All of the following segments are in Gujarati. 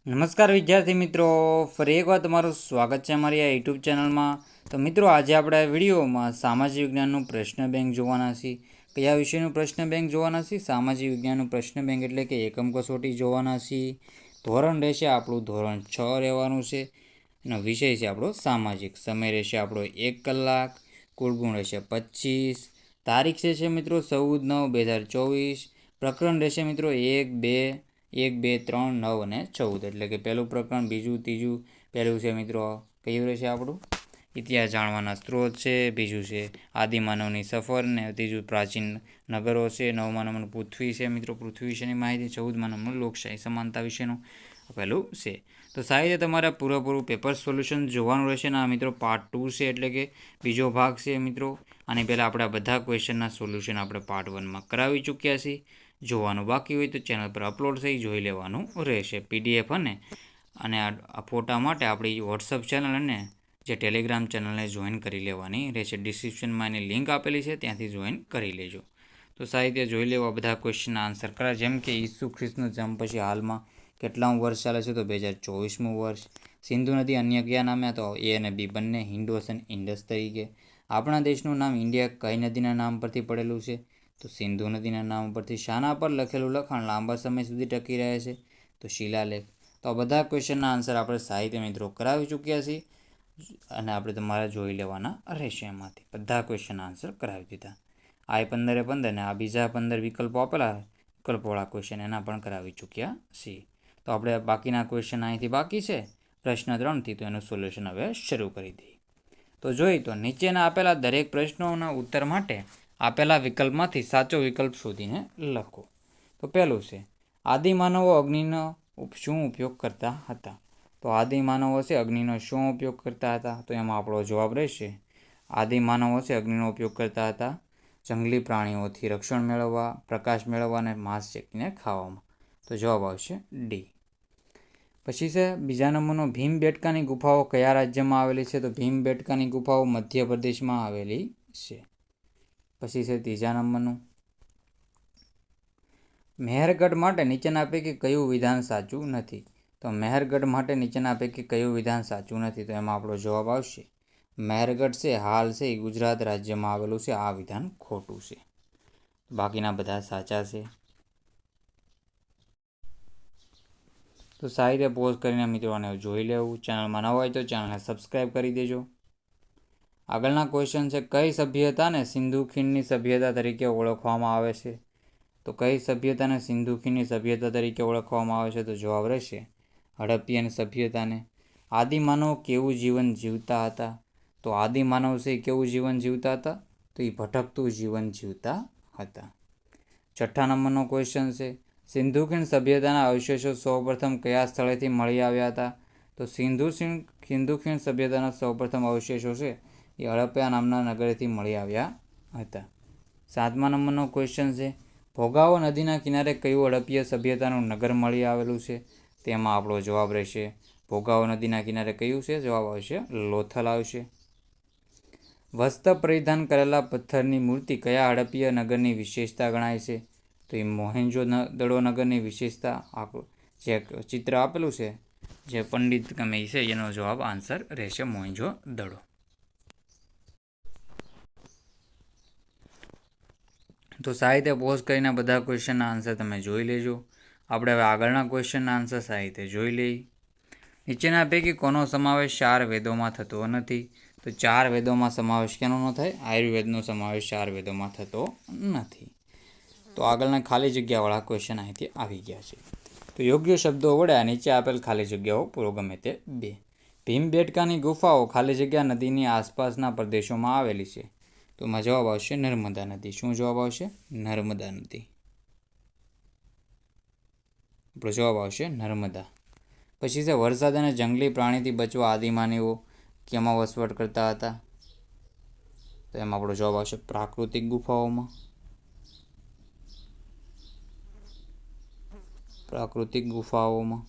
નમસ્કાર વિદ્યાર્થી મિત્રો, ફરી એકવાર તમારું સ્વાગત છે અમારી આ યુટ્યુબ ચેનલમાં. તો મિત્રો, આજે આપણે આ વિડીયોમાં સામાજિક વિજ્ઞાનનું પ્રશ્ન બેંક જોવાના છીએ. કયા વિષયનું પ્રશ્ન બેંક જોવાના છીએ? સામાજિક વિજ્ઞાનનું પ્રશ્ન બેંક એટલે કે એકમ કસોટી જોવાના છીએ. ધોરણ રહેશે આપણું ધોરણ 6 રહેવાનું છે અને વિષય છે આપણો સામાજિક. સમય રહેશે આપણો 1 કલાક. કુલ ગુણ રહેશે 25. તારીખ છે મિત્રો 14/9/2024. પ્રકરણ રહેશે મિત્રો 1, 2, 1, 2, 3, 9 અને 14. એટલે કે પહેલું પ્રકરણ, બીજું, ત્રીજું. પહેલું છે મિત્રો કયું રહેશે આપણું? ઇતિહાસ જાણવાના સ્ત્રોત છે. બીજું છે આદિમાનવની સફર ને ત્રીજું પ્રાચીન નગરો છે. 9મા નંબરનું પૃથ્વી છે મિત્રો, પૃથ્વી વિશેની માહિતી. 14મા નંબરનું લોકશાહી સમાનતા વિશેનું પહેલું છે. તો સાહિત્ય તમારે પૂરેપૂરું પેપર સોલ્યુશન જોવાનું રહેશે ને આ મિત્રો પાર્ટ 2 છે, એટલે કે બીજો ભાગ છે મિત્રો. આની પહેલાં આપણે બધા ક્વેશ્ચનના સોલ્યુશન આપણે પાર્ટ 1માં કરાવી ચૂક્યા છીએ. જોવાનું બાકી હોય તો ચેનલ પર અપલોડ થઈ જોઈ લેવાનું રહેશે PDF અને આ ફોટા માટે આપણી વોટ્સઅપ ચેનલ અને જે ટેલિગ્રામ ચેનલને જોઈન કરી લેવાની રહેશે. ડિસ્ક્રિપ્શનમાં એની લિંક આપેલી છે, ત્યાંથી જોઈન કરી લેજો. તો સાહિત્ય જોઈ લેવા બધા ક્વેશ્ચનના આન્સર કરા. જેમ કે ઈસુ ખ્રિસ્તનો જન્મ પછી હાલમાં કેટલામું વર્ષ ચાલે છે? તો 2024મું વર્ષ. સિંધુ નદી અન્ય કયા નામે? તો A અને B બંને હિન્દુ ઓશન ઇન્ડસ તરીકે. આપણા દેશનું નામ ઇન્ડિયા કઈ નદીના નામ પરથી પડેલું છે? તો સિંધુ નદીના નામ પરથી. શાના પર લખેલું લખાણ લાંબા સમય સુધી ટકી રહે છે? તો શિલાલેખ. તો આ બધા ક્વેશ્ચનના આન્સર આપણે સાહિત્ય મિત્રો કરાવી ચૂક્યા છીએ અને આપણે તમારે જોઈ લેવાના રહેશે. એમાંથી બધા ક્વેશ્ચન આન્સર કરાવી દીધા. આ 15 ને આ બીજા 15 વિકલ્પો આપેલા, વિકલ્પોવાળા ક્વેશ્ચન એના પણ કરાવી ચૂક્યા છીએ. તો આપણે બાકીના ક્વેશ્ચન અહીંથી બાકી છે પ્રશ્ન 3થી, તો એનું સોલ્યુશન હવે શરૂ કરી દઈએ. તો જોઈ તો નીચેના આપેલા દરેક પ્રશ્નોના ઉત્તર માટે આપેલા વિકલ્પમાંથી સાચો વિકલ્પ શોધીને લખો. તો પહેલું છે આદિમાનવો અગ્નિનો શું ઉપયોગ કરતા હતા? તો આદિમાનવો છે અગ્નિનો શું ઉપયોગ કરતા હતા? તો એમાં આપણો જવાબ રહેશે આદિમાનવો છે અગ્નિનો ઉપયોગ કરતા હતા જંગલી પ્રાણીઓથી રક્ષણ મેળવવા, પ્રકાશ મેળવવા અને માંસ શેકીને ખાવામાં. તો જવાબ આવશે ડી. પછી છે બીજા નંબરનો ભીમબેટકાની ગુફાઓ કયા રાજ્યમાં આવેલી છે? તો ભીમબેટકાની ગુફાઓ મધ્યપ્રદેશમાં આવેલી છે. પછી છે ત્રીજા નંબરનું મેહરગઢ માટે નીચેના પૈકી કયું વિધાન સાચું નથી? તો મેહરગઢ માટે નીચેના પૈકી કયું વિધાન સાચું નથી? તો એમાં આપણો જવાબ આવશે મેહરગઢ છે હાલ છે એ ગુજરાત રાજ્યમાં આવેલું છે. આ વિધાન ખોટું છે. બાકીના બધા સાચા છે. તો સાહિત્ય પોઝ કરીને મિત્રોને જોઈ લેવું. ચેનલમાં ન હોય તો ચેનલને સબસ્ક્રાઈબ કરી દેજો. આગળના ક્વેશ્ચન છે કઈ સભ્યતાને સિંધુ ખીણની સભ્યતા તરીકે ઓળખવામાં આવે છે? તો કઈ સભ્યતાને સિંધુ ખીણની સભ્યતા તરીકે ઓળખવામાં આવે છે? તો જવાબ રહેશે હડપ્પીયન સભ્યતાને. આદિમાનવ કેવું જીવન જીવતા હતા? તો આદિમાનવ છે કેવું જીવન જીવતા હતા? તો એ ભટકતું જીવન જીવતા હતા. છઠ્ઠા નંબરનો ક્વેશ્ચન છે સિંધુ ખીણ સભ્યતાના અવશેષો સૌપ્રથમ કયા સ્થળેથી મળી આવ્યા હતા? તો સિંધુ ખીણ સભ્યતાના સૌપ્રથમ અવશેષો છે એ હડપ્પા નામના નગરેથી મળી આવ્યા હતા. સાતમા નંબરનો ક્વેશ્ચન છે ભોગાવો નદીના કિનારે કયું હડપ્પીય સભ્યતાનું નગર મળી આવેલું છે? તેમાં આપણો જવાબ રહેશે ભોગાવો નદીના કિનારે કયું છે? જવાબ આવશે લોથલ આવશે. વસ્ત્ર પરિધાન કરેલા પથ્થરની મૂર્તિ કયા હડપ્પીય નગરની વિશેષતા ગણાય છે? તો એ મોહેંજો-દડો નગરની વિશેષતા. જે ચિત્ર આપેલું છે જે પંડિત ગમે છે એનો જવાબ આન્સર રહેશે મોહેંજો-દડો. તો સાહિત્ય પોઝ કરીને બધા ક્વેશ્ચનના આન્સર તમે જોઈ લેજો. આપણે હવે આગળના ક્વેશ્ચનના આન્સર સાહિત્ય જોઈ લઈએ. નીચેના પૈકી કોનો સમાવેશ 4 વેદોમાં થતો નથી? તો 4 વેદોમાં સમાવેશ કેનો ન થાય? આયુર્વેદનો સમાવેશ 4 વેદોમાં થતો નથી. તો આગળના ખાલી જગ્યાવાળા ક્વેશ્ચન અહીંથી આવી ગયા છે. તો યોગ્ય શબ્દો વડે આ નીચે આપેલ ખાલી જગ્યાઓ પૂરો. ગમે તે 2. ભીમબેટકાની ગુફાઓ ખાલી જગ્યા નદીની આસપાસના પ્રદેશોમાં આવેલી છે. તો એમાં જવાબ આવશે નર્મદા નદી. શું જવાબ આવશે? નર્મદા નદી. આપણો જવાબ આવશે નર્મદા. પછી છે વરસાદ અને જંગલી પ્રાણીથી બચવા આદિમાનવો કેમાં વસવાટ કરતા હતા? તો એમાં આપણો જવાબ આવશે પ્રાકૃતિક ગુફાઓમાં. પ્રાકૃતિક ગુફાઓમાં.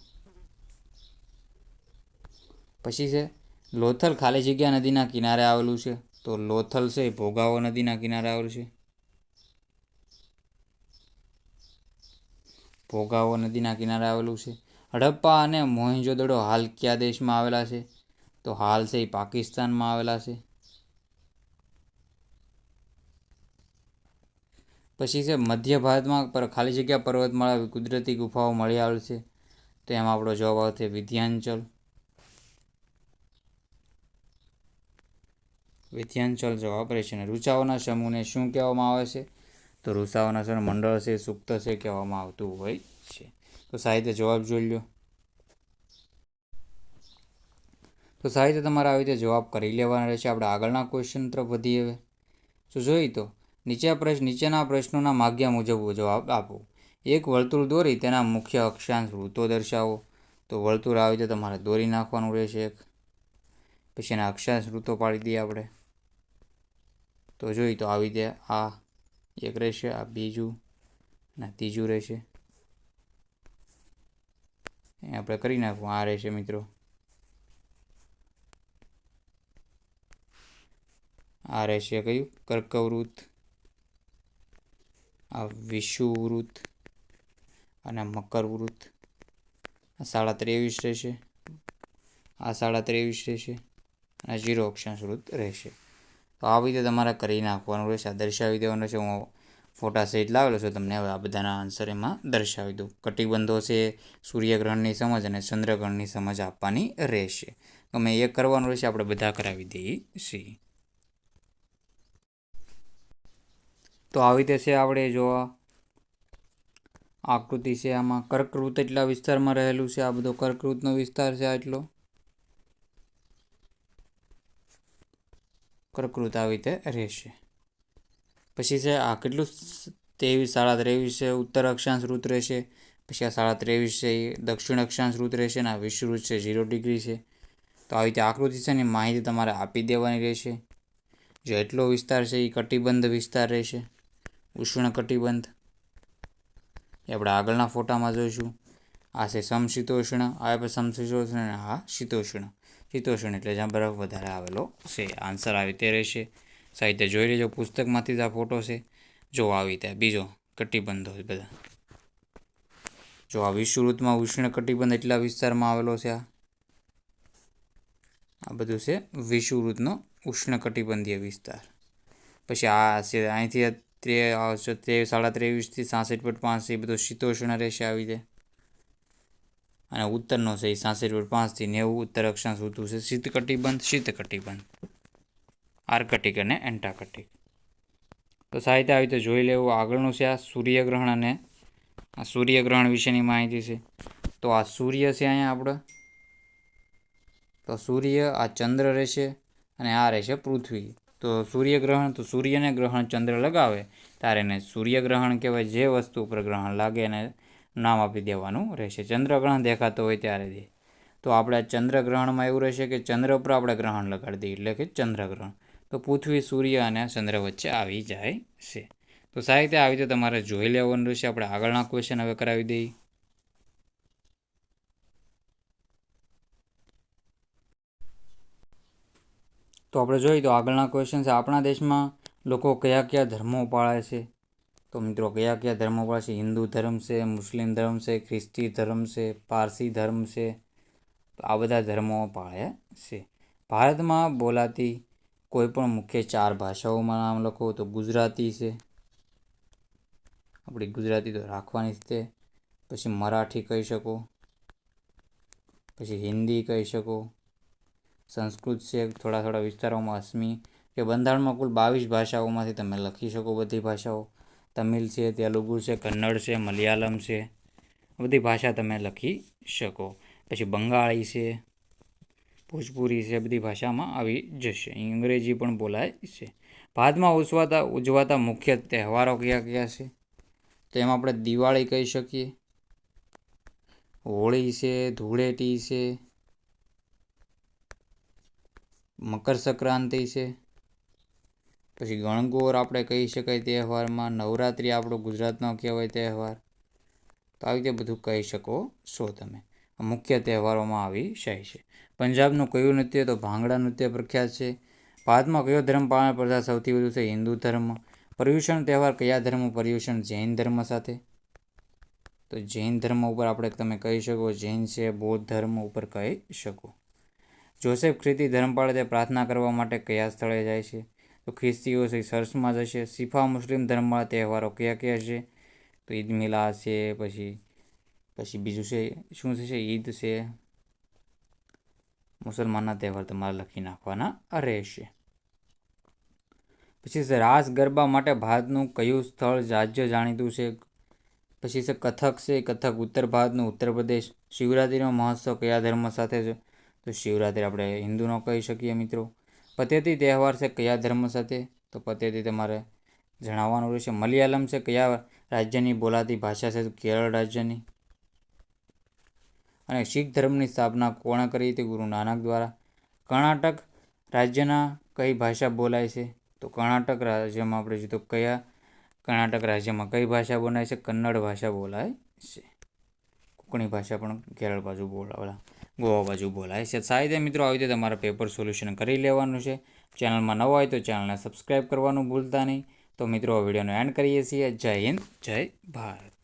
પછી છે લોથલ ખાલી જગ્યા નદીના કિનારે આવેલું છે. તો લોથલ છે એ ભોગાવો નદીના કિનારે આવેલું છે. ભોગાવો નદીના કિનારે આવેલું છે. હડપ્પા અને મોહેંજો-દડો હાલ કયા દેશમાં આવેલા છે? તો હાલ છે એ પાકિસ્તાનમાં આવેલા છે. પછી છે મધ્ય ભારતમાં ખાલી જગ્યા પર્વતમાળા કુદરતી ગુફાઓ મળી આવેલ છે. તો એમાં આપણો જવાબ આવશે વિંધ્યાચલ. વિંધ્યાચલ જવાબ રહેશે. અને ઋચાઓના સમૂહને શું કહેવામાં આવે છે? તો ઋષાઓના સમૂહ મંડળ છે, સુક્ત છે કહેવામાં આવતું હોય છે. તો સાહિત્ય જવાબ જોઈ લો. તો સાહિત્ય તમારે આવી રીતે જવાબ કરી લેવાના રહેશે. આપણે આગળના ક્વેશ્ચન તરફ વધીએ. હવે તો જોઈ તો નીચેના પ્રશ્નોના માગ્યા મુજબ જવાબ આપો. એક વર્તુળ દોરી તેના મુખ્ય અક્ષાંશ વૃત્તો દર્શાવો. તો વર્તુળ આવી રીતે તમારે દોરી નાખવાનું રહેશે. પછી એના અક્ષાંશ વૃત્તો પાડી દઈએ આપણે. તો જોઈ તો આવી રીતે આ એક રહેશે, આ બીજું અને ત્રીજું રહેશે. એ આપણે કરી નાખવું. આ રહેશે મિત્રો. આ રહેશે કયું? કર્કવૃત્ત, આ વિષુવવૃત્ત અને મકરવૃત્ત. આ 23.5 રહેશે, આ 23.5 રહેશે અને 0 અક્ષાંશ વૃત્ત રહેશે. તો આ રીતે તમારે કરી નાખવાનું રહેશે. આ દર્શાવી દેવાનું રહેશે. હું ફોટા સહિત લાવેલો છું તમને. હવે આ બધાના આન્સર એમાં દર્શાવી દઉં. કટિબંધો છે, સૂર્યગ્રહણની સમજ અને ચંદ્રગ્રહણની સમજ આપવાની રહેશે. અમે એક કરવાનું રહેશે, આપણે બધા કરાવી દઈએ છીએ. તો આવી રીતે છે આપણે જોવા આકૃતિ છે. આમાં કર્કવૃત્ત એટલા વિસ્તારમાં રહેલું છે. આ બધો કર્કવૃત્તનો વિસ્તાર છે. આટલો કર્કવૃત્ત આવી રીતે રહેશે. પછી છે આ કેટલું 23.5 છે ઉત્તર અક્ષાંશ વૃત્ત રહેશે. પછી આ 23.5 છે એ દક્ષિણ અક્ષાંશ વૃત્ત રહેશે. અને આ વિષુવવૃત્ત છે 0 ડિગ્રી છે. તો આવી રીતે આકૃતિ છે એની માહિતી તમારે આપી દેવાની રહેશે. જો એટલો વિસ્તાર છે એ કટિબંધ વિસ્તાર રહેશે, ઉષ્ણ કટિબંધ. એ આપણે આગળના ફોટામાં જોઈશું. આ છે સમશીતોષ્ણ, આ સમશીતોષ્ણ અને આ શીતોષ્ણ. શીતોષ્ણ એટલે જ્યાં બરફ વધારે આવેલો છે. આન્સર આવી રીતે રહેશે. સાહિત્ય જોઈ લેજો. પુસ્તકમાંથી જ આ ફોટો છે. જો આવી રીતે બીજો કટિબંધો બધા. જો આ વિષુવવૃત્તમાં ઉષ્ણ કટિબંધ એટલા વિસ્તારમાં આવેલો છે. આ બધું છે વિષુવવૃત્તનો ઉષ્ણ કટિબંધીય વિસ્તાર. પછી આ છે અહીંથી 23.5 થી 66.5 એ બધો શીતોષ્ણ રહેશે આવી રીતે. અને ઉત્તરનો છે એ 66.5 થી 90 ઉત્તર અક્ષાંશ ઋતુ છે શીત કટિબંધ, આર્કટિક અને એન્ટાર્કટિક. તો સાહિત્ય આવી રીતે જોઈ લેવું. આગળનું છે આ સૂર્યગ્રહણ અને આ સૂર્યગ્રહણ વિશેની માહિતી છે. તો આ સૂર્ય છે અહીંયા આપણે. તો સૂર્ય, આ ચંદ્ર રહેશે અને આ રહેશે પૃથ્વી. તો સૂર્યગ્રહણ, તો સૂર્યને ગ્રહણ ચંદ્ર લગાવે ત્યારે એને સૂર્યગ્રહણ કહેવાય. જે વસ્તુ ઉપર ગ્રહણ લાગે એને નામ આપી દેવાનું રહેશે. ચંદ્રગ્રહણ દેખાતો હોય ત્યારે. તો આપણે ચંદ્રગ્રહણમાં એવું રહેશે કે ચંદ્ર ઉપર આપણે ગ્રહણ લગાડી દઈએ એટલે કે ચંદ્રગ્રહણ. તો પૃથ્વી, સૂર્ય અને ચંદ્ર વચ્ચે આવી જાય છે. તો સાહિત્ય આવી રીતે તમારે જોઈ લેવાનું રહેશે. આપણે આગળના ક્વેશ્ચન હવે કરાવી દઈએ. તો આપણે જોઈએ તો આગળના ક્વેશ્ચન છે આપણા દેશમાં લોકો કયા કયા ધર્મો પાળે છે? તો મિત્રો કયા કયા ધર્મો પાળે છે? હિન્દુ ધર્મ છે, મુસ્લિમ ધર્મ છે, ખ્રિસ્તી ધર્મ છે, પારસી ધર્મ છે. તો આ બધા ધર્મો પાળે છે. ભારતમાં બોલાતી કોઈ પણ મુખ્ય 4 ભાષાઓમાં નામ લખો. તો ગુજરાતી છે, આપણી ગુજરાતી તો રાખવાની જ તે. પછી મરાઠી કહી શકો, પછી હિન્દી કહી શકો, સંસ્કૃત છે, થોડા વિસ્તારોમાં અસમી. કે બંધારણમાં કુલ 22 ભાષાઓમાંથી તમે લખી શકો બધી ભાષાઓ. તમિલ છે, તેલુગુ છે, કન્નડ છે, મલયાલમ છે, બધી ભાષા તમે લખી શકો. પછી બંગાળી છે, ભોજપુરી છે, બધી ભાષામાં આવી જશે. અંગ્રેજી પણ બોલાય છે. ભારતમાં ઉજવાતા મુખ્ય તહેવારો કયા કયા છે? તો એમાં આપણે દિવાળી કહી શકીએ, હોળી છે, ધૂળેટી છે, મકર સંક્રાંતિ છે, પછી ગણગોર આપણે કહી શકાય તહેવારમાં, નવરાત્રિ આપણો ગુજરાતનો કહેવાય તહેવાર. તો આવી રીતે બધું કહી શકો છો તમે. મુખ્ય તહેવારોમાં આવી જાય છે. પંજાબનું કયું નૃત્ય? તો ભાંગડા નૃત્ય પ્રખ્યાત છે. ભારતમાં કયો ધર્મ પાલન પ્રથા સૌથી વધુ છે? હિન્દુ ધર્મ. પર્યુષણ તહેવાર કયા ધર્મ? પર્યુષણ જૈન ધર્મ સાથે. તો જૈન ધર્મ ઉપર આપણે તમે કહી શકો, જૈન છે. બૌદ્ધ ધર્મ ઉપર કહી શકો. જોસેફ ખ્રિસ્તી ધર્મ પાળે તે પ્રાર્થના કરવા માટે કયા સ્થળે જાય છે? તો ખ્રિસ્તીઓ છે ચર્ચમાં જશે. શીફા મુસ્લિમ ધર્મવાળા તહેવારો કયા કયા છે? તો ઈદ મિલાદ છે, પછી બીજું છે શું છે? ઈદ છે. મુસલમાનના તહેવાર તમારે લખી નાખવાના રહેશે. પછી છે રાસ ગરબા માટે ભારતનું કયું સ્થળ રાજ્ય જાણીતું છે? પછી છે કથક છે. કથક ઉત્તર ભારતનું ઉત્તર પ્રદેશ. શિવરાત્રિનો મહોત્સવ કયા ધર્મ સાથે છે? તો શિવરાત્રિ આપણે હિન્દુનો કહી શકીએ મિત્રો. પતેતી તહેવાર છે કયા ધર્મ સાથે? તો પતેતી તમારે જણાવવાનું રહેશે. મલયાલમ છે કયા રાજ્યની બોલાતી ભાષા છે? કેરળ રાજ્યની. અને શીખ ધર્મની સ્થાપના કોણે કરી હતી? ગુરુ નાનક દ્વારા. કર્ણાટક રાજ્યના કઈ ભાષા બોલાય છે? તો કર્ણાટક રાજ્યમાં આપણે જોઈએ તો કયા કર્ણાટક રાજ્યમાં કઈ ભાષા બોલાય છે? કન્નડ ભાષા બોલાય છે. કોંકણી ભાષા પણ કેરળ બાજુ ગોવા બાજુ બોલાય છે. સાહિત્ય મિત્રો આવી રીતે તમારે પેપર સોલ્યુશન કરી લેવાનું છે. ચેનલમાં નવા હોય તો ચેનલને સબસ્ક્રાઈબ કરવાનું ભૂલતા નહીં. તો મિત્રો વિડીયોનો એન્ડ કરીએ છીએ. જય હિન્દ, જય ભારત.